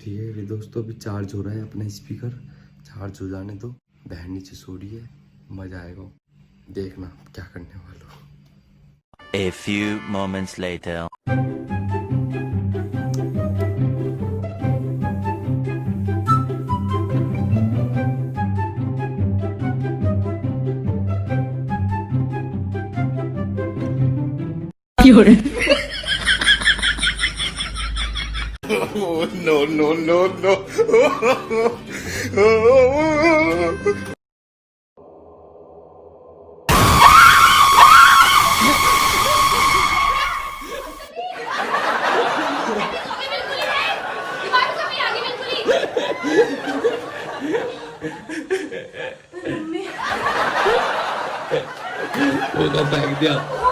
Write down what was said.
ठीक है दोस्तों, अभी चार्ज हो रहा है अपना स्पीकर, चार्ज हो जाने दो। बहन नीचे सो रही है, मजा आएगा, देखना क्या करने वाला हूँ। A few moments later. Oh, no, no, no, no. वो फेंक दिया।